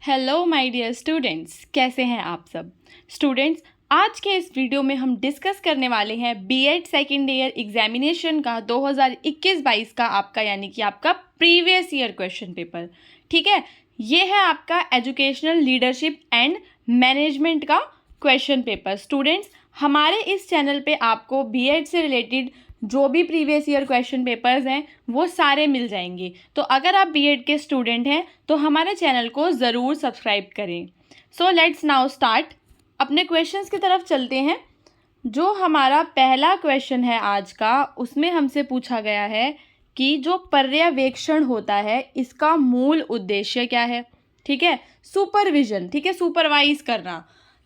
Hello my dear students, कैसे हैं आप सब स्टूडेंट्स। आज के इस वीडियो में हम डिस्कस करने वाले हैं बीएड सेकेंड ईयर एग्जामिनेशन का 2021-22 का आपका यानी कि आपका प्रीवियस ईयर क्वेश्चन पेपर। ठीक है, ये है आपका एजुकेशनल लीडरशिप एंड मैनेजमेंट का क्वेश्चन पेपर। स्टूडेंट्स, हमारे इस चैनल पे आपको बीएड से रिलेटेड जो भी प्रीवियस ईयर क्वेश्चन पेपर्स हैं वो सारे मिल जाएंगे। तो अगर आप बीएड के स्टूडेंट हैं तो हमारे चैनल को ज़रूर सब्सक्राइब करें। सो लेट्स नाउ स्टार्ट, अपने क्वेश्चंस की तरफ चलते हैं। जो हमारा पहला क्वेश्चन है आज का, उसमें हमसे पूछा गया है कि जो पर्यवेक्षण होता है इसका मूल उद्देश्य क्या है। ठीक है, सुपरविजन, ठीक है, सुपरवाइज करना।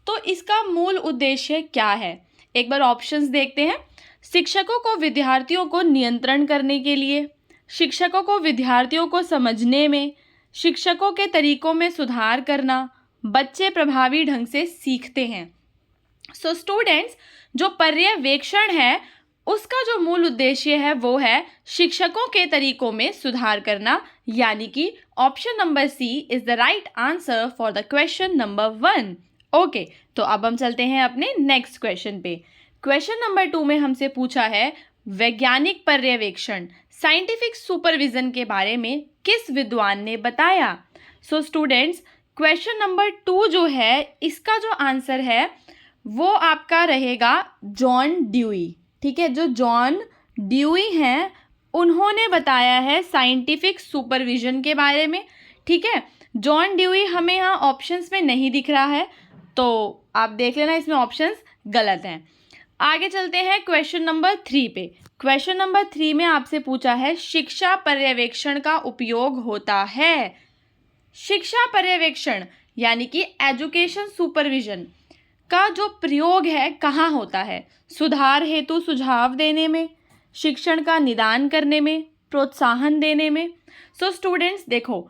तो इसका मूल उद्देश्य क्या है, एक बार ऑप्शंस देखते हैं। शिक्षकों को विद्यार्थियों को नियंत्रण करने के लिए, शिक्षकों को विद्यार्थियों को समझने में, शिक्षकों के तरीकों में सुधार करना, बच्चे प्रभावी ढंग से सीखते हैं। सो स्टूडेंट्स, जो पर्यवेक्षण है उसका जो मूल उद्देश्य है वो है शिक्षकों के तरीकों में सुधार करना, यानी कि option number C is the right answer for the question number 1। Okay, तो अब हम चलते हैं अपने नेक्स्ट क्वेश्चन पे। क्वेश्चन नंबर 2 में हमसे पूछा है वैज्ञानिक पर्यवेक्षण, साइंटिफिक सुपरविजन के बारे में किस विद्वान ने बताया। सो स्टूडेंट्स, क्वेश्चन नंबर 2 जो है इसका जो आंसर है वो आपका रहेगा जॉन ड्यूई। ठीक है, जो जॉन ड्यूई हैं उन्होंने बताया है साइंटिफिक सुपरविजन के बारे में। ठीक है, जॉन ड्यूई हमें यहाँ ऑप्शंस में नहीं दिख रहा है, तो आप देख लेना इसमें ऑप्शंस गलत हैं। आगे चलते हैं क्वेश्चन नंबर 3 पे। क्वेश्चन नंबर 3 में आपसे पूछा है शिक्षा पर्यवेक्षण का उपयोग होता है। शिक्षा पर्यवेक्षण यानी कि एजुकेशन सुपरविजन का जो प्रयोग है कहाँ होता है। सुधार हेतु सुझाव देने में, शिक्षण का निदान करने में, प्रोत्साहन देने में। सो स्टूडेंट्स देखो,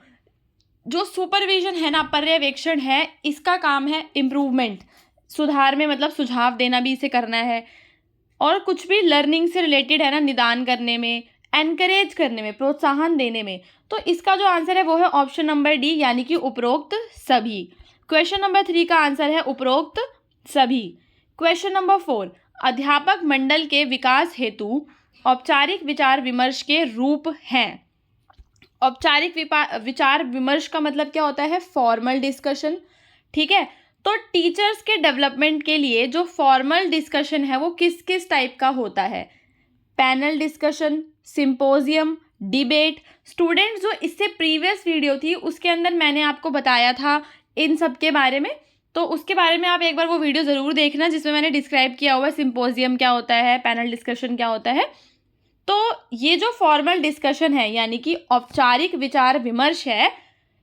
जो सुपरविजन है ना, पर्यवेक्षण है, इसका काम है इम्प्रूवमेंट, सुधार में मतलब सुझाव देना भी इसे करना है, और कुछ भी लर्निंग से रिलेटेड है ना, निदान करने में, एनकरेज करने में, प्रोत्साहन देने में। तो इसका जो आंसर है वो है ऑप्शन नंबर डी, यानी कि उपरोक्त सभी। क्वेश्चन नंबर 3 का आंसर है उपरोक्त सभी। क्वेश्चन नंबर 4, अध्यापक मंडल के विकास हेतु औपचारिक विचार विमर्श के रूप हैं। औपचारिक विचार विमर्श का मतलब क्या होता है, फॉर्मल डिस्कशन। ठीक है, तो टीचर्स के डेवलपमेंट के लिए जो फॉर्मल डिस्कशन है वो किस किस टाइप का होता है। Panel discussion, symposium, debate. Students, जो इससे प्रीवियस वीडियो थी उसके अंदर मैंने आपको बताया था इन सब के बारे में, तो उसके बारे में आप एक बार वो वीडियो ज़रूर देखना जिसमें मैंने डिस्क्राइब किया हुआ है सिंपोजियम क्या होता है, पैनल डिस्कशन क्या होता है। तो ये जो फॉर्मल डिस्कशन है यानी कि औपचारिक विचार विमर्श है,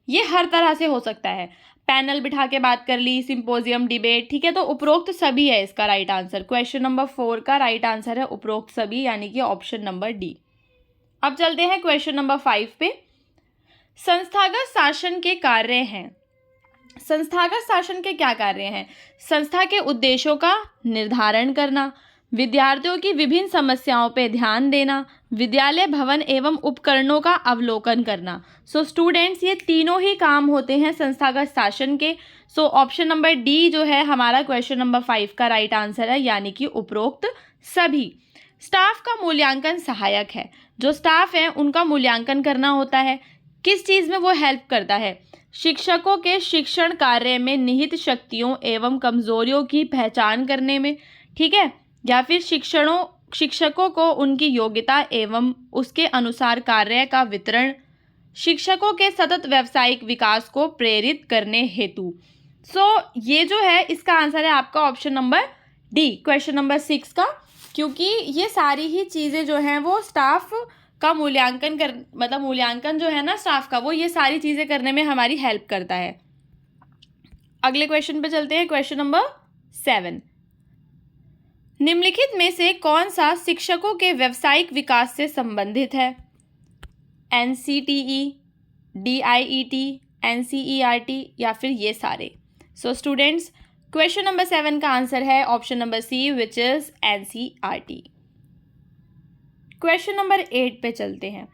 ये हर तरह से हो सकता है। पैनल बिठा के बात कर ली, सिंपोजियम, डिबेट। ठीक है, तो उपरोक्त सभी है इसका राइट आंसर। क्वेश्चन नंबर 4 का राइट आंसर है उपरोक्त सभी, यानी कि ऑप्शन नंबर डी। अब चलते हैं क्वेश्चन नंबर 5 पे। संस्थागत शासन के कार्य हैं। संस्थागत शासन के क्या कार्य हैं? संस्था के उद्देश्यों का निर्धारण करना, विद्यार्थियों की विभिन्न समस्याओं पर ध्यान देना, विद्यालय भवन एवं उपकरणों का अवलोकन करना। सो स्टूडेंट्स, ये तीनों ही काम होते हैं संस्थागत शासन के। सो ऑप्शन नंबर डी जो है हमारा क्वेश्चन नंबर 5 का राइट आंसर है, यानी कि उपरोक्त सभी। स्टाफ का मूल्यांकन सहायक है, जो स्टाफ है उनका मूल्यांकन करना होता है। किस चीज़ में वो हेल्प करता है? शिक्षकों के शिक्षण कार्य में निहित शक्तियों एवं कमजोरियों की पहचान करने में। ठीक है, या फिर शिक्षकों को उनकी योग्यता एवं उसके अनुसार कार्य का वितरण, शिक्षकों के सतत व्यावसायिक विकास को प्रेरित करने हेतु। सो ये जो है इसका आंसर है आपका option number D, question number 6 का, क्योंकि ये सारी ही चीज़ें जो हैं वो स्टाफ का मूल्यांकन जो है ना स्टाफ का, वो ये सारी चीज़ें करने में हमारी हेल्प करता है। अगले क्वेश्चन पे चलते हैं, क्वेश्चन नंबर 7। निम्नलिखित में से कौन सा शिक्षकों के व्यावसायिक विकास से संबंधित है? NCTE, DIET, NCERT या फिर ये सारे। सो स्टूडेंट्स, क्वेश्चन नंबर 7 का आंसर है option number C, which is NCERT। Question number 8 पे चलते हैं।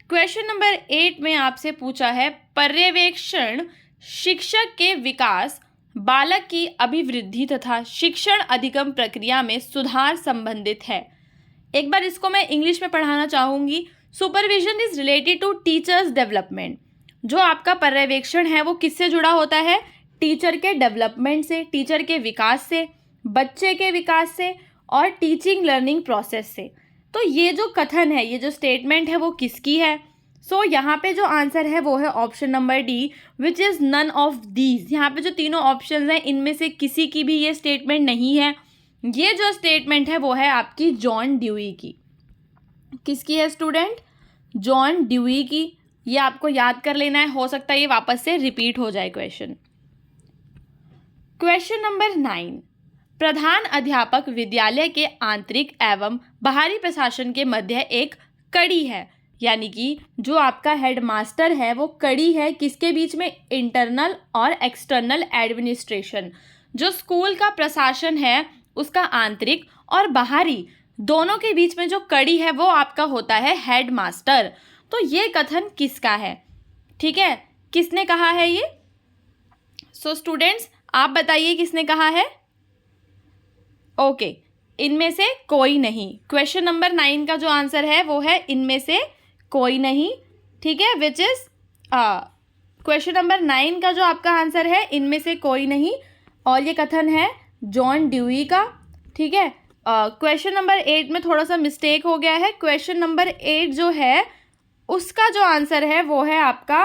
क्वेश्चन नंबर 8 में आपसे पूछा है पर्यवेक्षण शिक्षक के विकास, बालक की अभिवृद्धि तथा शिक्षण अधिगम प्रक्रिया में सुधार संबंधित है। एक बार इसको मैं इंग्लिश में पढ़ाना चाहूँगी। Supervision is related to teachers development. जो आपका पर्यवेक्षण है वो किससे जुड़ा होता है? टीचर के डेवलपमेंट से, टीचर के विकास से, बच्चे के विकास से और टीचिंग लर्निंग प्रोसेस से। तो ये जो कथन है, ये जो स्टेटमेंट है वो किसकी है? सो यहाँ पे जो आंसर है वो है option number D, which is none of these. यहाँ पे जो तीनों ऑप्शन हैं इनमें से किसी की भी ये स्टेटमेंट नहीं है। ये जो स्टेटमेंट है वो है आपकी जॉन ड्यूई की। किसकी है स्टूडेंट? जॉन ड्यूई की। ये आपको याद कर लेना है, हो सकता है ये वापस से रिपीट हो जाए क्वेश्चन। क्वेश्चन नंबर 9, प्रधान अध्यापक विद्यालय के आंतरिक एवं बाहरी प्रशासन के मध्य एक कड़ी है। यानी कि जो आपका हेड मास्टर है वो कड़ी है किसके बीच में? इंटरनल और एक्सटर्नल एडमिनिस्ट्रेशन। जो स्कूल का प्रशासन है उसका आंतरिक और बाहरी दोनों के बीच में जो कड़ी है वो आपका होता है हेड मास्टर। तो ये कथन किसका है? ठीक है, किसने कहा है ये? सो स्टूडेंट्स आप बताइए किसने कहा है? ओके, इनमें से कोई नहीं। क्वेश्चन नंबर 9 का जो आंसर है वो है इनमें से कोई नहीं। ठीक है, विच इज क्वेश्चन नंबर 9 का जो आपका आंसर है इनमें से कोई नहीं, और ये कथन है जॉन ड्यूई का। ठीक है, क्वेश्चन नंबर 8 में थोड़ा सा मिस्टेक हो गया है। क्वेश्चन नंबर 8 जो है उसका जो आंसर है वो है आपका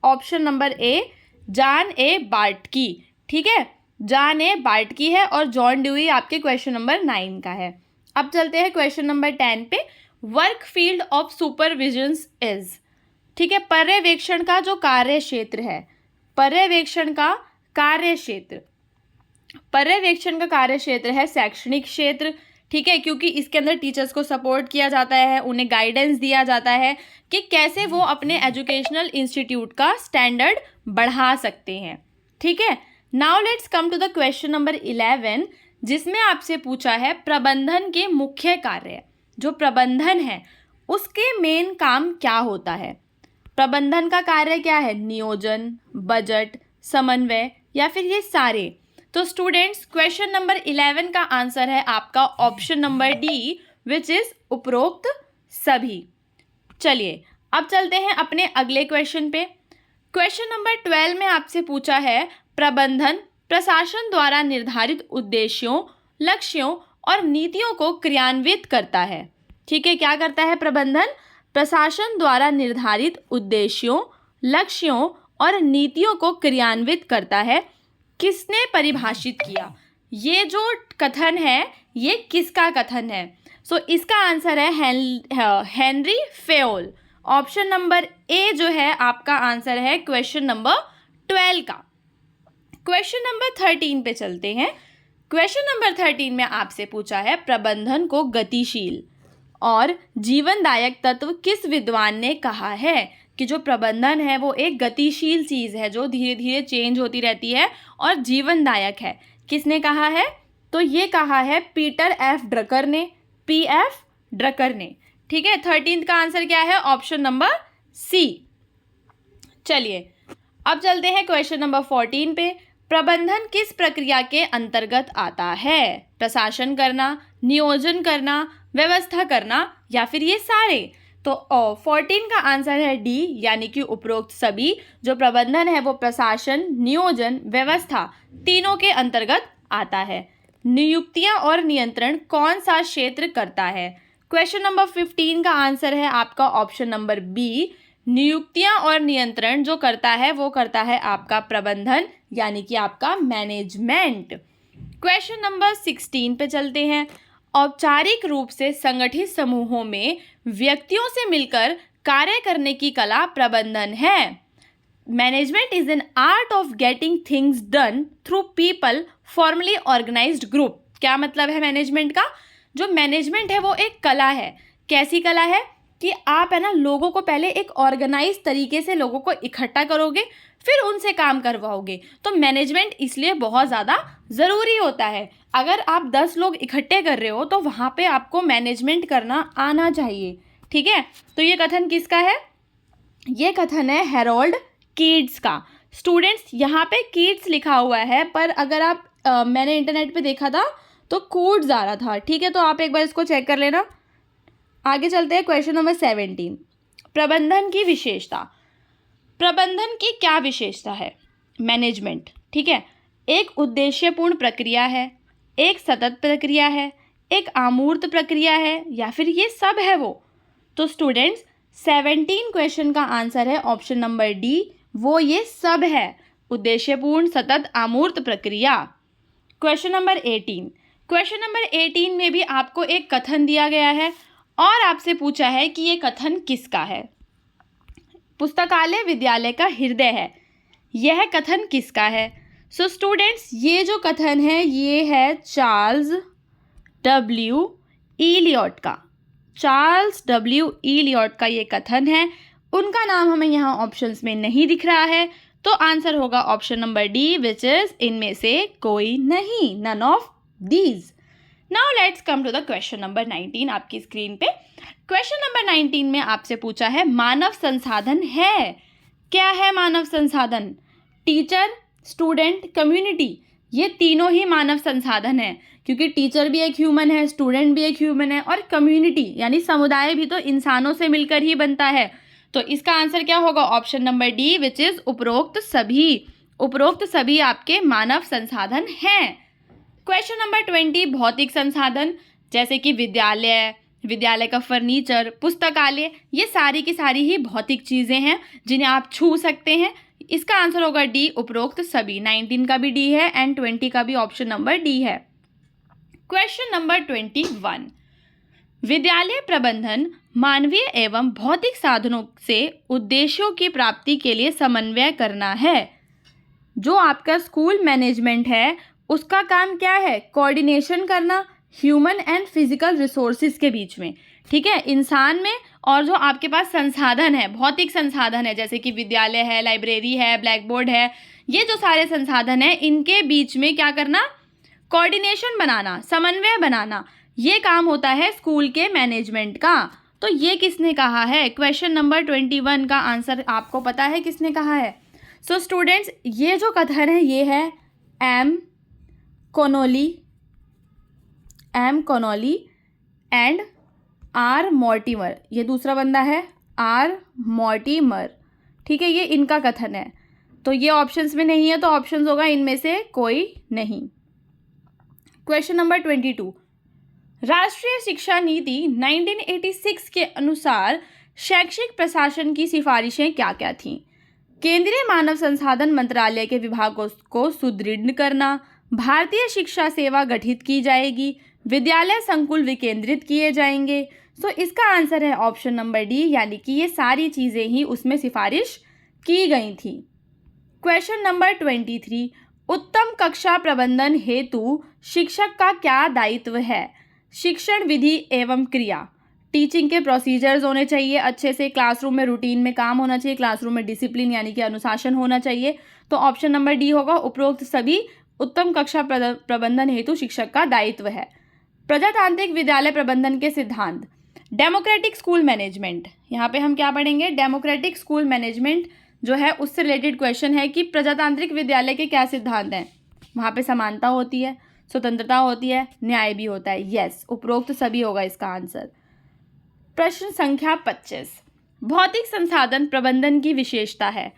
ऑप्शन नंबर ए, जॉन ए बार्टकी। ठीक है, जॉन ए बार्टकी है और जॉन ड्यूई आपके क्वेश्चन नंबर 9 का है। अब चलते हैं क्वेश्चन नंबर 10 पे। Work field of supervisions is. ठीक है, पर्यवेक्षण का जो कार्य क्षेत्र है, पर्यवेक्षण का कार्य क्षेत्र, पर्यवेक्षण का कार्य क्षेत्र है शैक्षणिक क्षेत्र। ठीक है, क्योंकि इसके अंदर टीचर्स को सपोर्ट किया जाता है, उन्हें गाइडेंस दिया जाता है कि कैसे वो अपने एजुकेशनल इंस्टीट्यूट का स्टैंडर्ड बढ़ा सकते हैं। ठीक है, now let's come to the question number 11, जिसमें आपसे पूछा है प्रबंधन के मुख्य कार्य। जो प्रबंधन है उसके मेन काम क्या होता है? प्रबंधन का कार्य क्या है? नियोजन, बजट, समन्वय या फिर ये सारे? तो स्टूडेंट्स क्वेश्चन नंबर 11 का आंसर है आपका option number D, which is उपरोक्त सभी। चलिए अब चलते हैं अपने अगले क्वेश्चन पे। क्वेश्चन नंबर 12 में आपसे पूछा है प्रबंधन प्रशासन द्वारा निर्धारित उद्देश्यों, लक्ष्यों और नीतियों को क्रियान्वित करता है। ठीक है, क्या करता है प्रबंधन? प्रशासन द्वारा निर्धारित उद्देश्यों, लक्ष्यों और नीतियों को क्रियान्वित करता है। किसने परिभाषित किया? ये जो कथन है ये किसका कथन है? सो इसका आंसर है Henry Fayol. Option number A जो है आपका आंसर है क्वेश्चन नंबर 12 का। क्वेश्चन नंबर 13 पे चलते हैं। क्वेश्चन नंबर 13 में आपसे पूछा है प्रबंधन को गतिशील और जीवनदायक तत्व किस विद्वान ने कहा है? कि जो प्रबंधन है वो एक गतिशील चीज़ है जो धीरे धीरे चेंज होती रहती है और जीवनदायक है। किसने कहा है? तो ये कहा है पीटर एफ ड्रकर ने, पीएफ ड्रकर ने। ठीक है, 13 का आंसर क्या है? Option number C. चलिए अब चलते हैं क्वेश्चन नंबर 14 पे। प्रबंधन किस प्रक्रिया के अंतर्गत आता है? प्रशासन करना, नियोजन करना, व्यवस्था करना या फिर ये सारे? तो 14 का आंसर है डी, यानी कि उपरोक्त सभी। जो प्रबंधन है वो प्रशासन, नियोजन, व्यवस्था तीनों के अंतर्गत आता है। नियुक्तियां और नियंत्रण कौन सा क्षेत्र करता है? क्वेश्चन नंबर 15 का आंसर है आपका ऑप्शन नंबर बी। नियुक्तियां और नियंत्रण जो करता है वो करता है आपका प्रबंधन, यानी कि आपका मैनेजमेंट। क्वेश्चन नंबर 16 पे चलते हैं। औपचारिक रूप से संगठित समूहों में व्यक्तियों से मिलकर कार्य करने की कला प्रबंधन है। Management is an art of getting things done through people formally organised group. क्या मतलब है मैनेजमेंट का? जो मैनेजमेंट है वो एक कला है। कैसी कला है? कि आप है ना लोगों को पहले एक ऑर्गेनाइज तरीके से लोगों को इकट्ठा करोगे, फिर उनसे काम करवाओगे। तो मैनेजमेंट इसलिए बहुत ज़्यादा ज़रूरी होता है। अगर आप 10 लोग इकट्ठे कर रहे हो तो वहाँ पे आपको मैनेजमेंट करना आना चाहिए। ठीक है, तो ये कथन किसका है? ये कथन है हैरोल्ड कीट्स का। स्टूडेंट्स यहाँ पे किड्स लिखा हुआ है, पर अगर आप मैंने इंटरनेट पे देखा था तो कूड्स आ रहा था, ठीक है, तो आप एक बार इसको चेक कर लेना। आगे चलते हैं क्वेश्चन नंबर 17। प्रबंधन की विशेषता। प्रबंधन की क्या विशेषता है? मैनेजमेंट, ठीक है, एक उद्देश्यपूर्ण प्रक्रिया है, एक सतत प्रक्रिया है, एक अमूर्त प्रक्रिया है, या फिर ये सब है वो? तो स्टूडेंट्स 17 क्वेश्चन का आंसर है ऑप्शन नंबर डी, वो ये सब है, उद्देश्यपूर्ण, सतत, अमूर्त प्रक्रिया। Question number 18। क्वेश्चन नंबर 18 में भी आपको एक कथन दिया गया है और आपसे पूछा है कि ये कथन किसका है। पुस्तकालय विद्यालय का हृदय है, यह कथन किसका है? सो स्टूडेंट्स ये जो कथन है ये है चार्ल्स डब्ल्यू इलियट का। चार्ल्स डब्ल्यू इलियट का ये कथन है। उनका नाम हमें यहाँ ऑप्शंस में नहीं दिख रहा है, तो आंसर होगा option number D, which is इनमें से कोई नहीं, none of these. Now let's come to the question number 19 आपकी स्क्रीन पे। क्वेश्चन नंबर 19 में आपसे पूछा है मानव संसाधन है। क्या है मानव संसाधन? टीचर, स्टूडेंट, कम्युनिटी, ये तीनों ही मानव संसाधन है, क्योंकि टीचर भी एक ह्यूमन है, स्टूडेंट भी एक ह्यूमन है, और कम्युनिटी यानी समुदाय भी तो इंसानों से मिलकर ही बनता है। तो इसका आंसर क्या होगा? Option number D, which is उपरोक्त सभी। उपरोक्त सभी आपके मानव संसाधन हैं। क्वेश्चन नंबर 20 भौतिक संसाधन, जैसे कि विद्यालय, विद्यालय का फर्नीचर, पुस्तकालय, ये सारी की सारी ही भौतिक चीज़ें हैं जिन्हें आप छू सकते हैं। इसका आंसर होगा डी, उपरोक्त सभी। 19 का भी डी है एंड 20 का भी ऑप्शन नंबर डी है। Question number 21। विद्यालय प्रबंधन मानवीय एवं भौतिक साधनों से उद्देश्यों की प्राप्ति के लिए समन्वय करना है। जो आपका स्कूल मैनेजमेंट है उसका काम क्या है? कोऑर्डिनेशन करना ह्यूमन एंड फिजिकल रिसोर्सेज के बीच में, ठीक है, इंसान में और जो आपके पास संसाधन है, भौतिक संसाधन है, जैसे कि विद्यालय है, लाइब्रेरी है, ब्लैक बोर्ड है, ये जो सारे संसाधन हैं इनके बीच में क्या करना? कोऑर्डिनेशन बनाना, समन्वय बनाना, ये काम होता है स्कूल के मैनेजमेंट का। तो ये किसने कहा है? क्वेश्चन नंबर 21 का आंसर आपको पता है किसने कहा है? सो स्टूडेंट्स ये जो कथन है ये है M Connolly and R Mortimer. ये दूसरा बंदा है आर मॉर्टिमर, ठीक है, ये इनका कथन है। तो ये ऑप्शंस में नहीं है, तो ऑप्शंस होगा इनमें से कोई नहीं। Question number 22। राष्ट्रीय शिक्षा नीति 1986 के अनुसार शैक्षिक प्रशासन की सिफारिशें क्या क्या थीं? केंद्रीय मानव संसाधन मंत्रालय के विभागों को सुदृढ़ करना, भारतीय शिक्षा सेवा गठित की जाएगी, विद्यालय संकुल विकेंद्रित किए जाएंगे। सो इसका आंसर है ऑप्शन नंबर डी, यानी कि ये सारी चीज़ें ही उसमें सिफारिश की गई थी। Question number 23। उत्तम कक्षा प्रबंधन हेतु शिक्षक का क्या दायित्व है? शिक्षण विधि एवं क्रिया, टीचिंग के प्रोसीजर्स होने चाहिए अच्छे से, क्लासरूम में रूटीन में काम होना चाहिए, क्लासरूम में डिसिप्लिन यानी कि अनुशासन होना चाहिए। तो ऑप्शन नंबर डी होगा, उपरोक्त सभी उत्तम कक्षा प्रबंधन हेतु शिक्षक का दायित्व है। प्रजातांत्रिक विद्यालय प्रबंधन के सिद्धांत, डेमोक्रेटिक स्कूल मैनेजमेंट, यहाँ पे हम क्या पढ़ेंगे? डेमोक्रेटिक स्कूल मैनेजमेंट जो है उससे रिलेटेड क्वेश्चन है कि प्रजातांत्रिक विद्यालय के क्या सिद्धांत हैं। वहाँ पे समानता होती है, स्वतंत्रता होती है, न्याय भी होता है। यस, उपरोक्त सभी होगा इसका आंसर। प्रश्न संख्या 25। भौतिक संसाधन प्रबंधन की विशेषता है।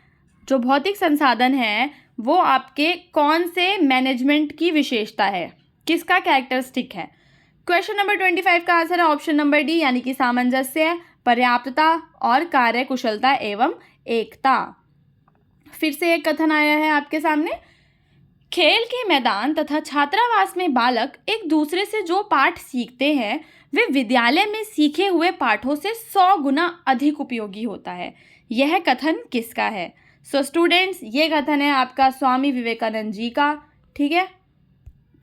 जो भौतिक संसाधन है वो आपके कौन से मैनेजमेंट की विशेषता है, किसका कैरेक्टरिस्टिक है? क्वेश्चन नंबर 25 का आंसर है ऑप्शन नंबर डी, यानी कि सामंजस्य, पर्याप्तता और कार्यकुशलता एवं एकता। फिर से एक कथन आया है आपके सामने, खेल के मैदान तथा छात्रावास में बालक एक दूसरे से जो पाठ सीखते हैं वे विद्यालय में सीखे हुए पाठों से 100 गुना अधिक उपयोगी होता है। यह कथन किसका है? सो स्टूडेंट्स ये कथन है आपका स्वामी विवेकानंद जी का, ठीक है।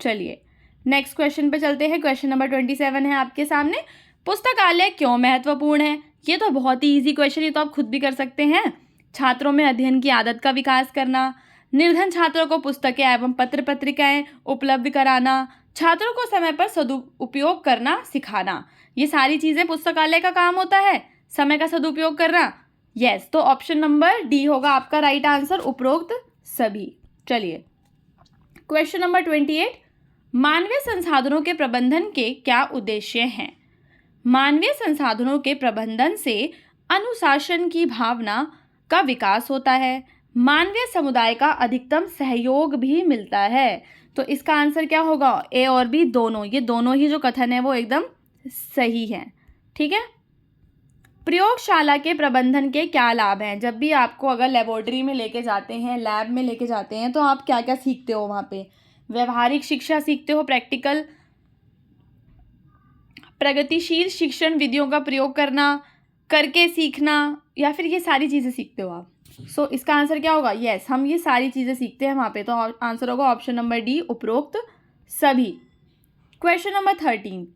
चलिए नेक्स्ट क्वेश्चन पे चलते हैं। क्वेश्चन नंबर 27 है आपके सामने, पुस्तकालय क्यों महत्वपूर्ण है? ये तो बहुत ही ईजी क्वेश्चन, ये तो आप खुद भी कर सकते हैं। छात्रों में अध्ययन की आदत का विकास करना, निर्धन छात्रों को पुस्तकें एवं पत्र पत्रिकाएं उपलब्ध कराना, छात्रों को समय पर सदुपयोग करना सिखाना, ये सारी चीज़ें पुस्तकालय का काम होता है। समय का सदुपयोग करना, यस, तो ऑप्शन नंबर डी होगा आपका राइट आंसर, उपरोक्त सभी। चलिए क्वेश्चन नंबर 28, मानवीय संसाधनों के प्रबंधन के क्या उद्देश्य हैं? मानवीय संसाधनों के प्रबंधन से अनुशासन की भावना का विकास होता है, मानवीय समुदाय का अधिकतम सहयोग भी मिलता है। तो इसका आंसर क्या होगा? ए और बी दोनों, ये दोनों ही जो कथन है वो एकदम सही है। ठीक है। प्रयोगशाला के प्रबंधन के क्या लाभ हैं? जब भी आपको अगर लेबोरेटरी में लेके जाते हैं, लैब में लेके जाते हैं, तो आप क्या क्या सीखते हो वहाँ पे? व्यवहारिक शिक्षा सीखते हो, प्रैक्टिकल, प्रगतिशील शिक्षण विधियों का प्रयोग करना, करके सीखना, या फिर ये सारी चीज़ें सीखते हो आप? सो इसका आंसर क्या होगा? यस, हम ये सारी चीज़ें सीखते हैं वहाँ पे। तो आंसर होगा ऑप्शन नंबर डी, उपरोक्त सभी। क्वेश्चन नंबर 13,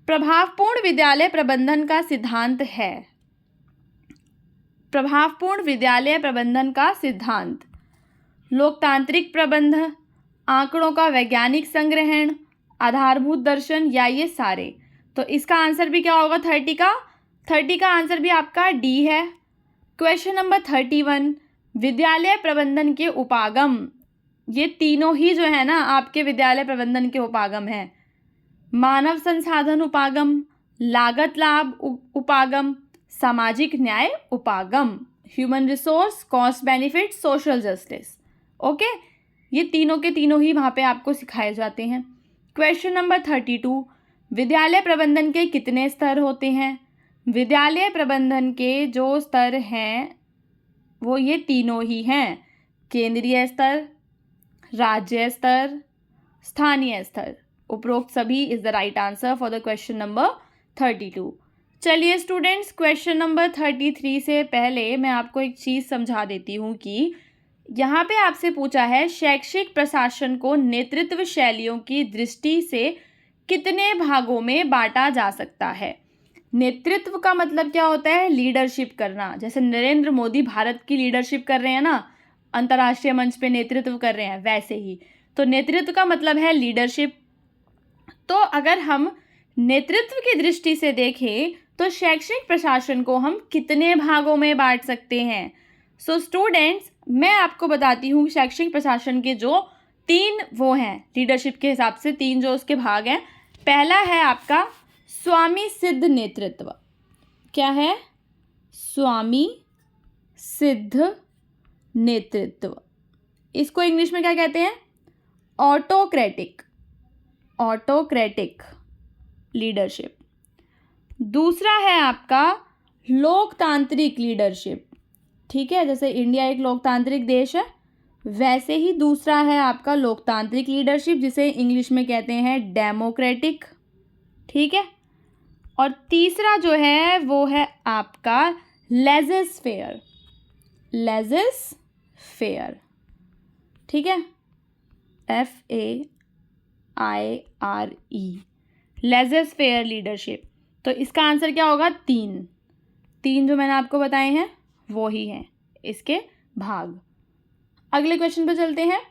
प्रभावपूर्ण विद्यालय प्रबंधन का सिद्धांत है। प्रभावपूर्ण विद्यालय प्रबंधन का सिद्धांत लोकतांत्रिक प्रबंध, आंकड़ों का वैज्ञानिक संग्रहण, आधारभूत दर्शन, या ये सारे? तो इसका आंसर भी क्या होगा 30 का आंसर भी आपका डी है। क्वेश्चन नंबर 31, विद्यालय प्रबंधन के उपागम, ये तीनों ही जो है ना आपके विद्यालय प्रबंधन के उपागम हैं। मानव संसाधन उपागम, लागत लाभ उपागम, सामाजिक न्याय उपागम, human resource, cost benefit, social justice. Okay, ये तीनों के तीनों ही वहाँ पे आपको सिखाए जाते हैं। क्वेश्चन नंबर 32, विद्यालय प्रबंधन के कितने स्तर होते हैं? विद्यालय प्रबंधन के जो स्तर हैं वो ये तीनों ही हैं, केंद्रीय स्तर, राज्य स्तर, स्थानीय स्तर। उपरोक्त सभी is the right answer for the question number 32। चलिए स्टूडेंट्स, क्वेश्चन नंबर 33 से पहले मैं आपको एक चीज़ समझा देती हूँ कि यहाँ पे आपसे पूछा है शैक्षिक प्रशासन को नेतृत्व शैलियों की दृष्टि से कितने भागों में बांटा जा सकता है? नेतृत्व का मतलब क्या होता है? लीडरशिप करना। जैसे नरेंद्र मोदी भारत की लीडरशिप कर रहे हैं ना, अंतर्राष्ट्रीय मंच पे नेतृत्व कर रहे हैं, वैसे ही तो नेतृत्व का मतलब है लीडरशिप। तो अगर हम नेतृत्व की दृष्टि से देखें तो शैक्षिक प्रशासन को हम कितने भागों में बांट सकते हैं? सो स्टूडेंट्स, मैं आपको बताती हूँ शैक्षिक प्रशासन के जो 3 वो हैं लीडरशिप के हिसाब से 3 जो उसके भाग हैं। पहला है आपका स्वामी सिद्ध नेतृत्व। क्या है? स्वामी सिद्ध नेतृत्व। इसको इंग्लिश में क्या कहते हैं? Autocratic leadership. दूसरा है आपका लोकतांत्रिक लीडरशिप। ठीक है, जैसे इंडिया एक लोकतांत्रिक देश है, वैसे ही दूसरा है आपका लोकतांत्रिक लीडरशिप, जिसे इंग्लिश में कहते हैं डेमोक्रेटिक। ठीक है, और तीसरा जो है वो है आपका लेज़र फेयर। ठीक है, FAIRE, लेज़र फेयर लीडरशिप। तो इसका आंसर क्या होगा? 3 जो मैंने आपको बताए हैं वो ही हैं इसके भाग। अगले क्वेश्चन पर चलते हैं।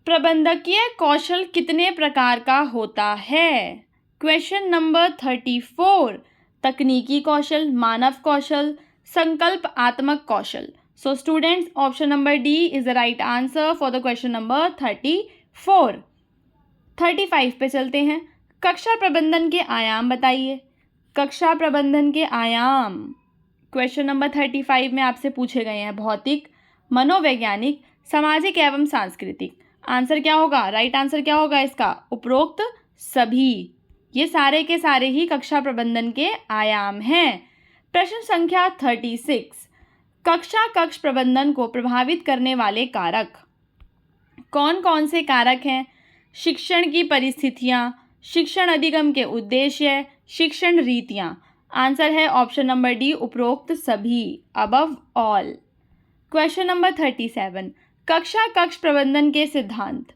प्रबंधकीय कौशल कितने प्रकार का होता है? क्वेश्चन नंबर 34, तकनीकी कौशल, मानव कौशल, संकल्पात्मक कौशल। So students, option number D is the right answer for the question number 34। 35 पे चलते हैं। कक्षा प्रबंधन के आयाम बताइए। कक्षा प्रबंधन के आयाम क्वेश्चन नंबर 35 में आपसे पूछे गए हैं। भौतिक, मनोवैज्ञानिक, सामाजिक एवं सांस्कृतिक। आंसर क्या होगा? राइट आंसर क्या होगा इसका? उपरोक्त सभी। ये सारे के सारे ही कक्षा प्रबंधन के आयाम हैं। प्रश्न संख्या 36, कक्ष प्रबंधन को प्रभावित करने वाले कारक कौन कौन से कारक हैं? शिक्षण की परिस्थितियाँ, शिक्षण अधिगम के उद्देश्य, शिक्षण रीतियाँ। आंसर है ऑप्शन नंबर डी, उपरोक्त सभी, अबव ऑल। क्वेश्चन नंबर 37, कक्ष प्रबंधन के सिद्धांत।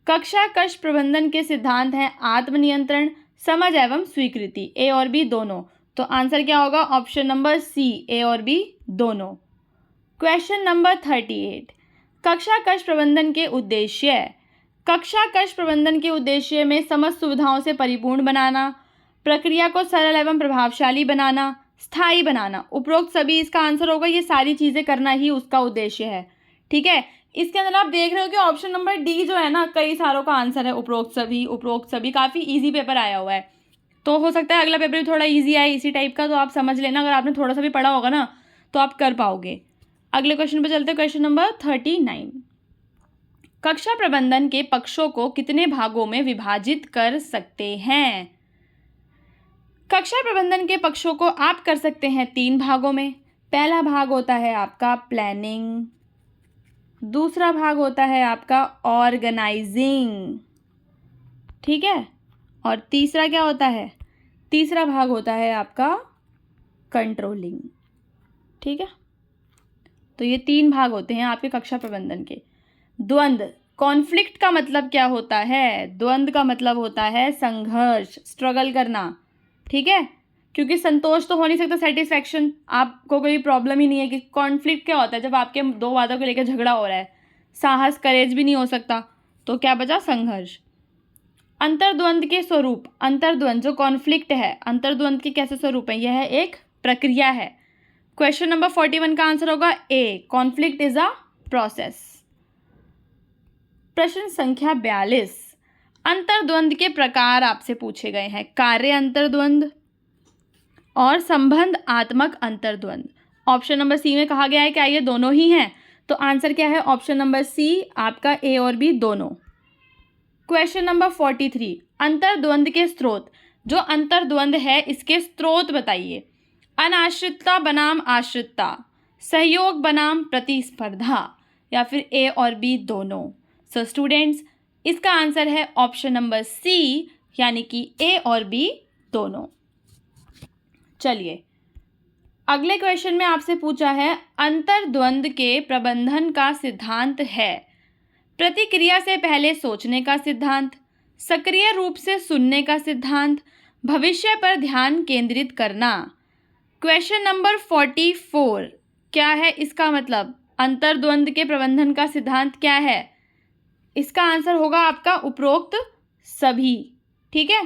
कक्ष प्रबंधन के सिद्धांत हैं आत्मनियंत्रण, समझ एवं स्वीकृति। ए और बी दोनों। तो आंसर क्या होगा? ऑप्शन नंबर सी, ए और बी दोनों। क्वेश्चन नंबर 38, कक्ष प्रबंधन के उद्देश्य। कक्ष प्रबंधन के उद्देश्य में समस्त सुविधाओं से परिपूर्ण बनाना, प्रक्रिया को सरल एवं प्रभावशाली बनाना, स्थायी बनाना, उपरोक्त सभी इसका आंसर होगा। ये सारी चीज़ें करना ही उसका उद्देश्य है, ठीक है। इसके अंदर आप देख रहे हो कि ऑप्शन नंबर डी जो है ना, कई सारों का आंसर है उपरोक्त सभी काफ़ी ईजी पेपर आया हुआ है। तो हो सकता है अगला पेपर भी थोड़ा ईजी आए इसी टाइप का, तो आप समझ लेना, अगर आपने थोड़ा सा भी पढ़ा होगा ना तो आप कर पाओगे। अगले क्वेश्चन पे चलते हैं, क्वेश्चन नंबर 39। कक्षा प्रबंधन के पक्षों को कितने भागों में विभाजित कर सकते हैं? कक्षा प्रबंधन के पक्षों को आप कर सकते हैं 3 भागों में। पहला भाग होता है आपका प्लानिंग, दूसरा भाग होता है आपका ऑर्गेनाइजिंग, ठीक है, और तीसरा क्या होता है? तीसरा भाग होता है आपका कंट्रोलिंग, ठीक है। तो ये 3 भाग होते हैं आपके कक्षा प्रबंधन के। द्वंद्व, कॉन्फ्लिक्ट का मतलब क्या होता है? द्वंद्व का मतलब होता है संघर्ष, स्ट्रगल करना, ठीक है। क्योंकि संतोष तो हो नहीं सकता, सेटिस्फैक्शन, आपको कोई प्रॉब्लम ही नहीं है कि कॉन्फ्लिक्ट क्या होता है? जब आपके 2 बातों को लेकर झगड़ा हो रहा है, साहस, करेज भी नहीं हो सकता, तो क्या बचा? संघर्ष। अंतर्द्वंद के स्वरूप, अंतर्द्वंद जो कॉन्फ्लिक्ट है, अंतर्द्वंद के कैसे स्वरूप है? यह एक प्रक्रिया है। क्वेश्चन नंबर 41 का आंसर होगा ए, कॉन्फ्लिक्ट इज अ प्रोसेस। प्रश्न संख्या 42, अंतर्द्वंद के प्रकार आपसे पूछे गए हैं। कार्य अंतर्द्वंद और संबंध आत्मक अंतर्द्वंद। ऑप्शन नंबर सी में कहा गया है क्या ये दोनों ही हैं? तो आंसर क्या है? ऑप्शन नंबर सी, आपका ए और बी दोनों। क्वेश्चन नंबर 43, अंतर्द्वंद के स्रोत, जो अंतर्द्वंद है इसके स्रोत बताइए। अनाश्रितता बनाम आश्रितता, सहयोग बनाम प्रतिस्पर्धा, या फिर ए और बी दोनों। सो स्टूडेंट्स, इसका आंसर है ऑप्शन नंबर सी, यानी कि ए और बी दोनों। चलिए अगले क्वेश्चन में आपसे पूछा है, अंतर्द्वंद के प्रबंधन का सिद्धांत है प्रतिक्रिया से पहले सोचने का सिद्धांत, सक्रिय रूप से सुनने का सिद्धांत, भविष्य पर ध्यान केंद्रित करना। क्वेश्चन नंबर 44, क्या है इसका मतलब? अंतर्द्वंद के प्रबंधन का सिद्धांत क्या है? इसका आंसर होगा आपका उपरोक्त सभी, ठीक है।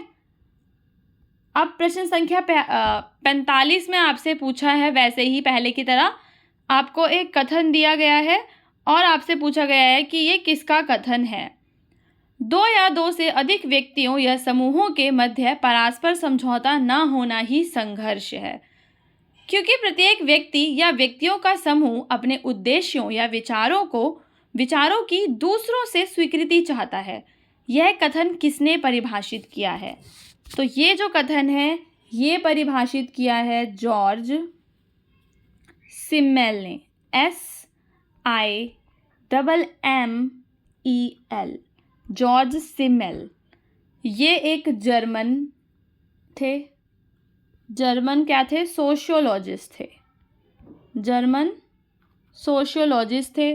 अब प्रश्न संख्या 45 में आपसे पूछा है, वैसे ही पहले की तरह आपको एक कथन दिया गया है और आपसे पूछा गया है कि ये किसका कथन है। 2 या 2 से अधिक व्यक्तियों या समूहों के मध्य परस्पर समझौता न होना ही संघर्ष है, क्योंकि प्रत्येक व्यक्ति या व्यक्तियों का समूह अपने उद्देश्यों या विचारों की दूसरों से स्वीकृति चाहता है। यह कथन किसने परिभाषित किया है? तो ये जो कथन है ये परिभाषित किया है जॉर्ज सिमेल ने, SIMMEL, जॉर्ज सिमेल। ये एक जर्मन थे, जर्मन क्या थे? सोशियोलॉजिस्ट थे, जर्मन सोशियोलॉजिस्ट थे।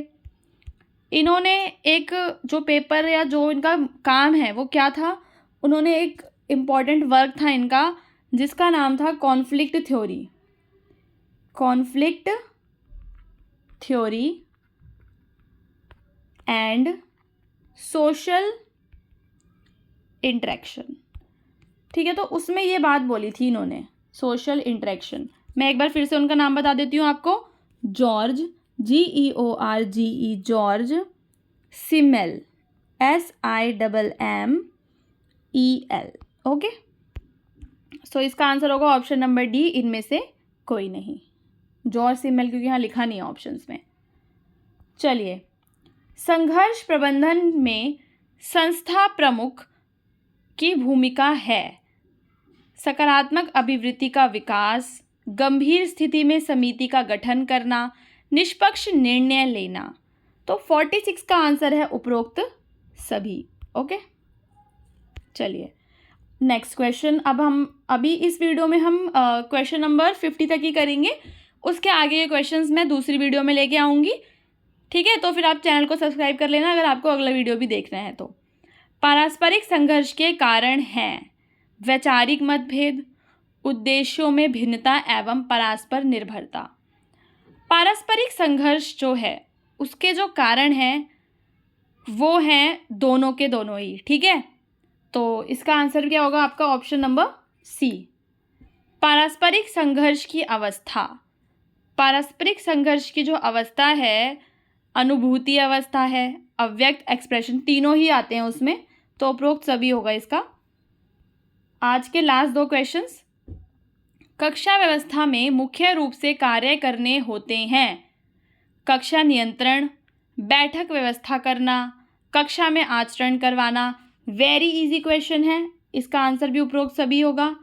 इन्होंने एक जो पेपर या जो इनका काम है वो क्या था? उन्होंने एक इम्पॉर्टेंट वर्क था इनका जिसका नाम था conflict theory and social interaction, ठीक है। तो उसमें ये बात बोली थी इन्होंने, सोशल इंटरेक्शन। मैं एक बार फिर से उनका नाम बता देती हूँ आपको, George GEORGE, George Simmel, SIMMEL, okay. So इसका आंसर होगा ऑप्शन नंबर डी, इनमें से कोई नहीं, जॉर्ज सिमेल, क्योंकि यहाँ लिखा नहीं है ऑप्शंस में। चलिए, संघर्ष प्रबंधन में संस्था प्रमुख की भूमिका है सकारात्मक अभिवृत्ति का विकास, गंभीर स्थिति में समिति का गठन करना, निष्पक्ष निर्णय लेना। तो 46 का आंसर है उपरोक्त सभी, ओके। चलिए नेक्स्ट क्वेश्चन, अब हम अभी इस वीडियो में हम क्वेश्चन नंबर 50 तक ही करेंगे, उसके आगे के क्वेश्चंस मैं दूसरी वीडियो में लेके आऊँगी, ठीक है। तो फिर आप चैनल को सब्सक्राइब कर लेना अगर आपको अगला वीडियो भी देखना है तो। पारस्परिक संघर्ष के कारण हैं वैचारिक मतभेद, उद्देश्यों में भिन्नता एवं परस्पर निर्भरता। पारस्परिक संघर्ष जो है उसके जो कारण हैं वो हैं दोनों के दोनों ही, ठीक है। तो इसका आंसर क्या होगा आपका? Option number C. पारस्परिक संघर्ष की अवस्था, पारस्परिक संघर्ष की जो अवस्था है, अनुभूति अवस्था है, अव्यक्त एक्सप्रेशन, तीनों ही आते हैं उसमें, तो उपरोक्त सभी होगा इसका। आज के लास्ट 2 क्वेश्चंस। कक्षा व्यवस्था में मुख्य रूप से कार्य करने होते हैं कक्षा नियंत्रण, बैठक व्यवस्था करना, कक्षा में आचरण करवाना। वेरी इजी क्वेश्चन है, इसका आंसर भी उपरोक्त सभी होगा।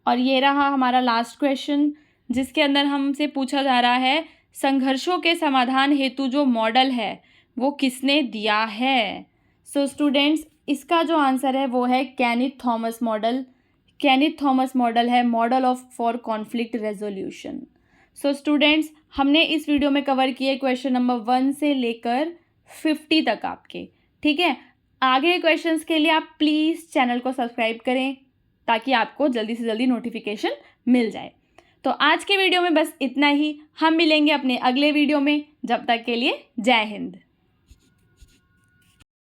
और ये रहा हमारा लास्ट क्वेश्चन, जिसके अंदर हमसे पूछा जा रहा है संघर्षों के समाधान हेतु जो मॉडल है वो किसने दिया है। सो स्टूडेंट्स, इसका जो आंसर है वो है Kenneth Thomas model. Kenneth Thomas model है model of for conflict resolution. So students, हमने इस वीडियो में कवर किए क्वेश्चन नंबर 1 से लेकर 50 तक आपके, ठीक है। आगे के क्वेश्चंस के लिए आप प्लीज़ चैनल को सब्सक्राइब करें ताकि आपको जल्दी से जल्दी नोटिफिकेशन मिल जाए। तो आज के वीडियो में बस इतना ही, हम मिलेंगे अपने अगले वीडियो में। जब तक के लिए जय हिंद।